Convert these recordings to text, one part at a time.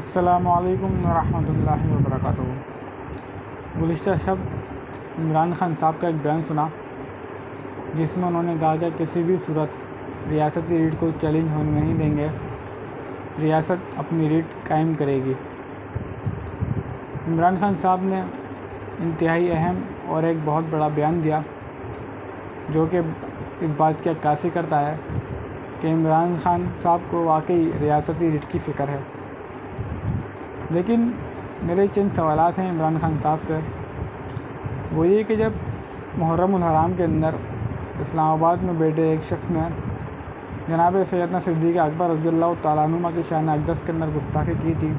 अस्सलामुअलैकुम वरहमतुल्लाहि वबरकातुहू। गुज़िश्ता शब इमरान खान साहब का एक बयान सुना जिसमें उन्होंने कहा कि किसी भी सूरत रियासती रीढ़ को चैलेंज होने नहीं देंगे, रियासत अपनी रीढ़ कायम करेगी। इमरान खान साहब ने इंतहाई अहम और एक बहुत बड़ा बयान दिया जो कि इस बात की अक्कासी करता है कि इमरान खान साहब को वाकई रियासती रीढ़ की फ़िक्र है। लेकिन मेरे चंद सवालात हैं इमरान खान साहब से, वो ये कि जब मुहर्रमुल हराम के अंदर इस्लामाबाद में बैठे एक शख्स ने जनाब सैयदना सिद्दीक़ अकबर रज़ियल्लाहु तआला अन्हुमा की शान अक़दस के अंदर गुस्ताखी की थी,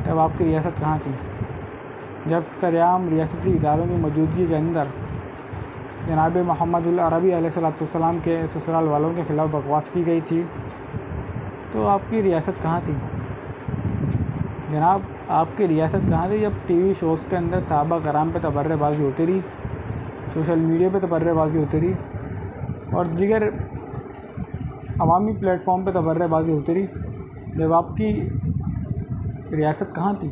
तब आपकी रियासत कहाँ थी? जब सरेआम रियासती इदारों की मौजूदगी के अंदर जनाब मोहम्मदुल अरबी अलैहिस्सलाम के ससुराल वालों के ख़िलाफ़ बकवास की गई थी, तो आपकी रियासत कहाँ थी? जनाब, आपकी रियासत कहाँ थी जब टीवी शोज़ के अंदर सहाबा कराम पे तबर्रेबाज़ी होती रही, सोशल मीडिया पे तबर्रेबाज़ी होती रही और दीगर अवामी प्लेटफॉर्म पे तबर्रेबाज़ी होती रही, जब आपकी रियासत कहाँ थी?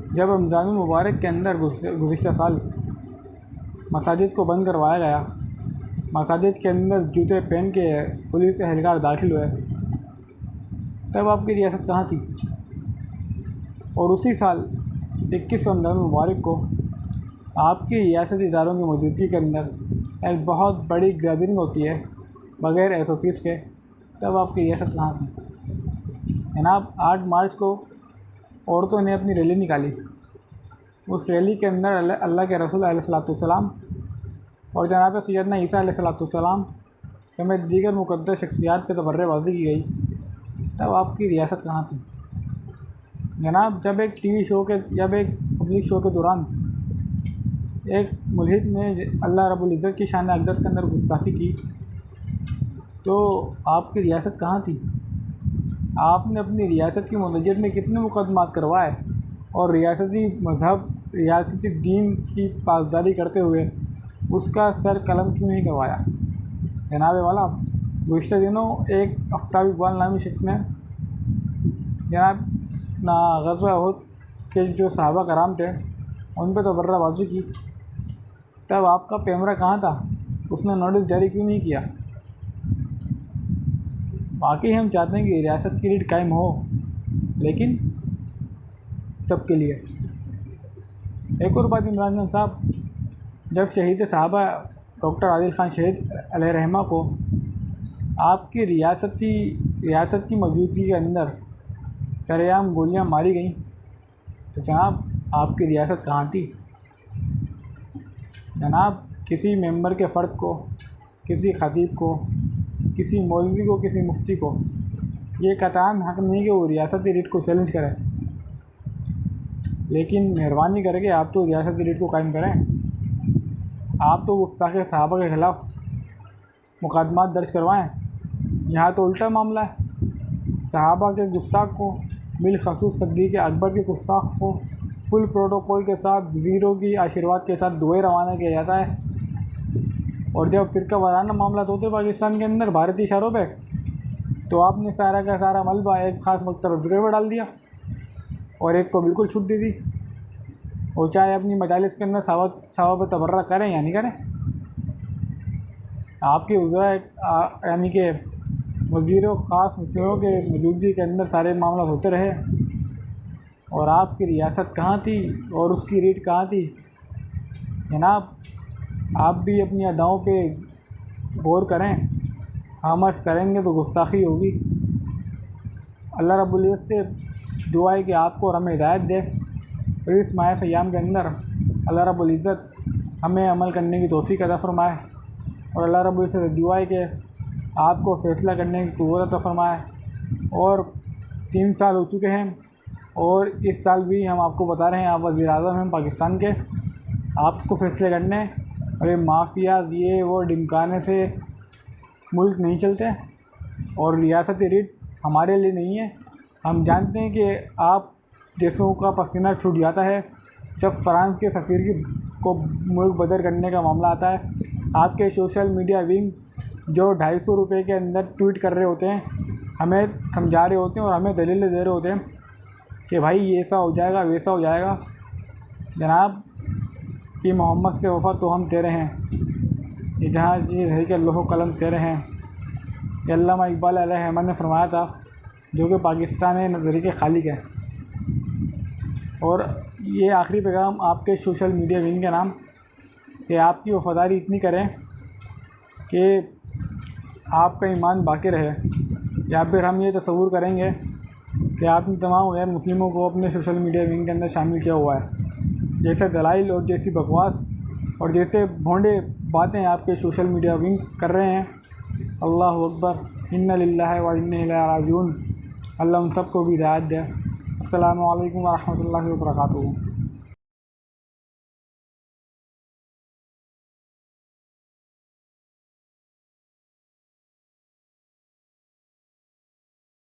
जब रमज़ानुल मुबारक के अंदर गुज़िश्ता साल मसाजिद को बंद करवाया गया, मसाजिद के अंदर जूते पहन के पुलिस एहलकार दाखिल हुए, तब आपकी रियासत कहाँ थी? और उसी साल 21 रमज़ान मुबारक को आपकी रियासती इदारों की मौजूदगी के अंदर एक बहुत बड़ी गैदरिंग होती है बग़ैर SOPs के, तब आपकी रियासत कहाँ थी? जनाब, 8 मार्च को औरतों ने अपनी रैली निकाली। उस रैली के अंदर अल्लाह के रसूल अलैहिस्सलाम और जनाब सैयदना ईसा अलैहिस्सलाम समेत दीगर मुक़द्दस शख्सियात पे तबर्रेबाज़ी की गई, तब आपकी रियासत कहाँ थी? जनाब, जब एक पब्लिक शो के दौरान एक मुल्हिद ने अल्लाह रब्बुल इज़्ज़त की शान अक़दस के अंदर गुस्ताखी की, तो आपकी रियासत कहाँ थी? आपने अपनी रियासत की मदद में कितने मुकदमात करवाए और रियासती मज़हब, रियासती दीन की पासदारी करते हुए उसका सर कलम क्यों नहीं करवाया? जनाब वाला, गुज़िश्ता दिनों एक आफ्ताब इक़बाल नामी शख्स ने जनाब ग़ज़वा उहद के जो सहाबा कराम थे उन पर तबर्राबाज़ी की, तब आपका कैमरा कहाँ था? उसने नोटिस जारी क्यों नहीं किया? बाकी हम चाहते हैं कि रियासत की रीढ़ कायम हो, लेकिन सबके लिए। एक और बात, इमरान खान साहब, जब शहीद सहाबा डॉक्टर आदिल ख़ान शहीद अलैहिर्रहमा को आपकी रियासत की मौजूदगी के अंदर सरेआम गोलियां मारी गईं, तो जनाब आपकी रियासत कहाँ थी? जनाब, किसी मेंबर के फ़र्द को, किसी ख़तीब को, किसी मौलवी को, किसी मुफ्ती को ये कतई हक़ नहीं कि वो रियासती रीढ़ को चैलेंज करें, लेकिन मेहरबानी करके आप तो रियासती रीढ़ को कायम करें। आप तो गुस्ताख़ी सहाबा के ख़िलाफ़ मुक़दमात दर्ज करवाएं। यहाँ तो उल्टा मामला है, सहाबा के गुस्ताख को, बिलख़सूस सिद्दीक़ अकबर के गुस्ताख को फुल प्रोटोकॉल के साथ, वज़ीरों की आशीर्वाद के साथ दुबई रवाना किया जाता है, और जब फ़िरका वाराना मामला होते पाकिस्तान के अंदर भारतीय इशारों पे, तो आपने सारा का सारा मलबा एक ख़ास मकतब ज़िक्र पर डाल दिया और एक को बिल्कुल छूट दे दी। और चाहे अपनी मजालिस के अंदर सहाबा पे तबर्रा करें या नहीं करें, आपके वज़रा यानी कि वज़ीरों ख़ास मुफ्तियों के मौजूदगी के अंदर सारे मामला होते रहे, और आपकी रियासत कहाँ थी और उसकी रीढ़ कहाँ थी? जनाब, आप भी अपनी अदाओं पे गौर करें। खामोश करेंगे तो गुस्ताखी होगी। अल्लाह रब्बुल इज़्ज़त से दुआ है कि आपको और हमें हिदायत दे, और इस माह सयाम के अंदर अल्लाह रब्बुल इज़्ज़त हमें अमल करने की तौफ़ीक़ अता फ़रमाए, और अल्लाह रब्बुल इज़्ज़त से दुआ है कि आपको फ़ैसला करने की क़ुव्वत अता फ़रमाए। और 3 साल हो चुके हैं और इस साल भी हम आपको बता रहे हैं, आप वज़ीर-ए-आज़म हैं पाकिस्तान के, आपको फ़ैसले करने, और ये माफियाज़ ये वो डिमकाने से मुल्क नहीं चलते, और रियासती रीढ़ हमारे लिए नहीं है। हम जानते हैं कि आप जैसों का पसीना छूट जाता है जब फ्रांस के सफ़ीर को मुल्क बदर करने का मामला आता है। आपके सोशल मीडिया विंग जो 250 रुपये के अंदर ट्वीट कर रहे होते हैं, हमें समझा रहे होते हैं और हमें दलीलें दे रहे होते हैं कि भाई ये ऐसा हो जाएगा, वैसा हो जाएगा। जनाब कि मोहम्मद से वफ़ा तो हम तेरे हैं, ये जहाँ ये है कि लोह कलम तेरे हैं। ये अल्लामा इकबाल अलैहि रहमत ने फरमाया था, जो कि पाकिस्तान नज़रिए के खालिक है। और ये आखिरी पैगाम आपके सोशल मीडिया विंग के नाम कि आपकी वफ़ादारी इतनी करें कि आपका ईमान बाकी रहे, या फिर हम ये तसव्वुर करेंगे कि आपने तमाम गैर मुस्लिमों को अपने सोशल मीडिया विंग के अंदर शामिल किया हुआ है। जैसे दलाइल और जैसी बकवास और जैसे भोंडे बातें आपके सोशल मीडिया विंग कर रहे हैं। अल्लाहु अकबर, इन्ना लिल्लाहि व इन्ना इलैहि राजिऊन। अल्लाह उन सबको भी हिदायत दे। अस्सलामु अलैकुम व रहमतुल्लाहि व बरकातुहू।